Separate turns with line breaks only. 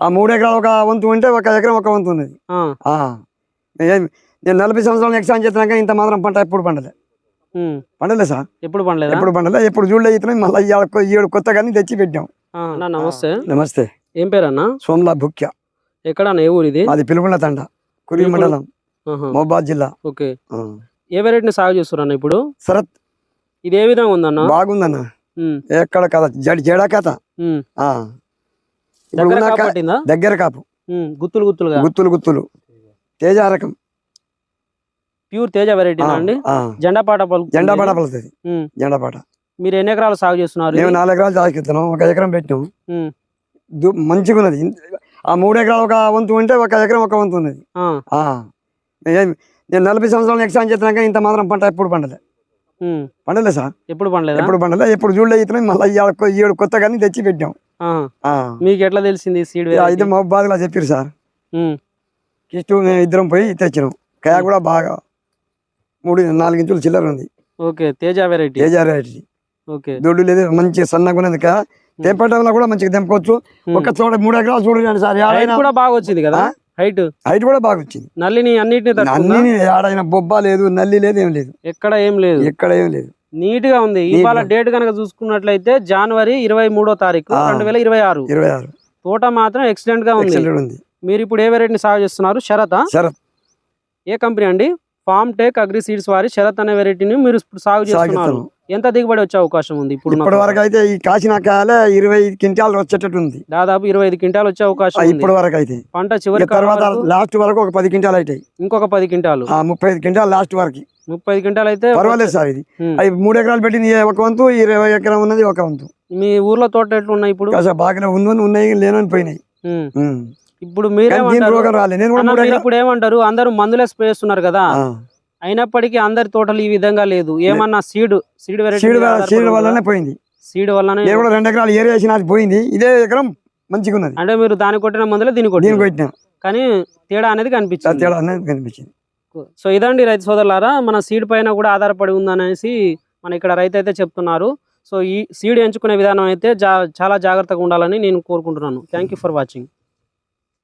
ఆ 3 ఎకరాలు ఒక వంతు ఉంటే 1 ఎకరం 1 వంతు ఉన్నది. నేను 40 సంవత్సరాలు ఎక్సాన్ చేసినాక ఇంత మాత్రం పంట ఎప్పుడు పండలే. పండలే సార్,
ఎప్పుడు పండలేదు.
ఎప్పుడు పండలే. ఎప్పుడు చూడలే. ఇతను మళ్ళీ ఏడు కొత్తగా తెచ్చి పెట్టాం.
నమస్తే.
నమస్తే.
ఏం పేరన్నా?
సోమ్లా భుక్య.
ఎక్కడన్నా? ఏ ఊరు ఇది?
అది పిలుగుండ్ల తండ, కురి మండలం, మహబాద్ జిల్లా.
ఓకే. ఏ వెరైటీని సాగు చేస్తున్నా ఇప్పుడు?
శరత్.
ఇది ఏ విధంగా ఉందన్న?
బాగుందన్న. ఎక్కడ కథ జడా కథ. దగ్గర కాపు,
గుత్తులు గుత్తులుగా,
గుత్తులు గుత్తులు. తేజ రకం,
ప్యూర్ తేజ వెరైటీ అండి. జెండా పాట పలుకుతుంది.
జెండా పాట.
మీరు ఎన్ని ఎకరాలు సాగు చేస్తున్నారు?
మేము 4 ఎకరాలు సాగు చేస్తున్నాం. 1 ఎకరం పెట్టినాం. మంచిగా ఉన్నది. ఆ 3 ఎకరాలు ఒక వంతు ఉంటే 1 ఎకరం 1 వంతు ఉన్నది. నేను 40 సంవత్సరాలు ఎక్సాన్ చేసినాక ఇంత మాత్రం పంట ఎప్పుడు పండలే. పండలే సార్,
ఎప్పుడు పండలేదు.
ఎప్పుడు పండలే. ఎప్పుడు చూడలే. ఇతను మళ్ళీ ఏడు కొత్తగా తెచ్చి పెట్టాం.
మీకు ఎట్లా తెలిసింది సీడ్?
అయితే మహబాద్ లా చెప్పారు సార్. కిష్టు మేము ఇద్దరం పోయి తెచ్చినాం. కాయ కూడా బాగా 3-4 ఇంచులు చిల్లర ఉంది.
Okay. Teja variety.
Teja variety.
Okay.
దొడ్డు లేదు, మంచి సన్నగా ఉన్నది. తెంపడంలో కూడా మంచిగా తెంపవచ్చు. ఒక చోట 3 ఎకరాలు చూడండి సార్.
కూడా బాగా వచ్చింది కదా.
హైట్ కూడా బాగా వచ్చింది.
నల్లిని
అన్నిటిని ఆడైన బొబ్బ లేదు, నల్లి లేదు, ఏం లేదు.
ఎక్కడ ఏం లేదు. నీట్ గా ఉంది. ఇవాళ డేట్ కనుక చూసుకున్నట్లయితే జనవరి 23వ తారీఖు 2026. తోట మాత్రం ఎక్సలెంట్ గా ఉంది. మీరు ఇప్పుడు ఏ వెరైటీని సాగు చేస్తున్నారు? శరత్. ఏ కంపెనీ అండి? ఫార్మ్ టెక్ అగ్రి సీడ్స్ వారి శరత్ అనే వెరైటీని మీరు సాగు చేస్తున్నారు. ఎంత దిగుబడి వచ్చే అవకాశం ఉంది?
ఇప్పటి వరకు అయితే ఈ కాసిన కాయలే 25 క్వింటాలు వచ్చేటట్టు ఉంది.
దాదాపు 25 క్వింటాలు వచ్చే అవకాశం
ఇప్పటి వరకు అయితే.
పంట చివరి
తర్వాత లాస్ట్ వరకు ఒక 10 క్వింటాలు అవుతాయి.
ఇంకొక 10 క్వింటాలు,
35 క్వింటాలు లాస్ట్ వరకు.
30 క్వింటాలు అయితే
పర్వాలేదు సార్. ఇది 3 ఎకరాలు పెట్టింది 1 వంతు, 20 ఎకరం ఉన్నది 1 వంతు.
మీ ఊర్లో తోట ఎట్లు ఉన్నాయి ఇప్పుడు?
బాగానే ఉన్నాయి, లేనని పోయినాయి.
ఇప్పుడు ఇప్పుడు ఏమంటారు? అందరూ మందులే స్ప్రే చేస్తున్నారు కదా. అయినప్పటికీ అందరి తోటలు ఈ విధంగా లేదు. ఏమన్నా సీడ్
వల్లనే పోయింది.
సీడ్ వల్లనే
2 ఎకరాలు ఏరియా వేసిన పోయింది. ఇదే ఎకరం మంచిగా ఉన్నది.
అంటే మీరు దాని కొట్టిన మందులే దీనికి కొట్టినా, కానీ తేడా అనేది కనిపించింది. సో ఇదండి రైతు సోదరులారా, మన సీడ్ పైన కూడా ఆధారపడి ఉందనేసి మన ఇక్కడ రైతు అయితే చెప్తున్నారు. సో ఈ సీడ్ ఎంచుకునే విధానం అయితే చాలా జాగ్రత్తగా ఉండాలని నేను కోరుకుంటున్నాను. Thank you for watching.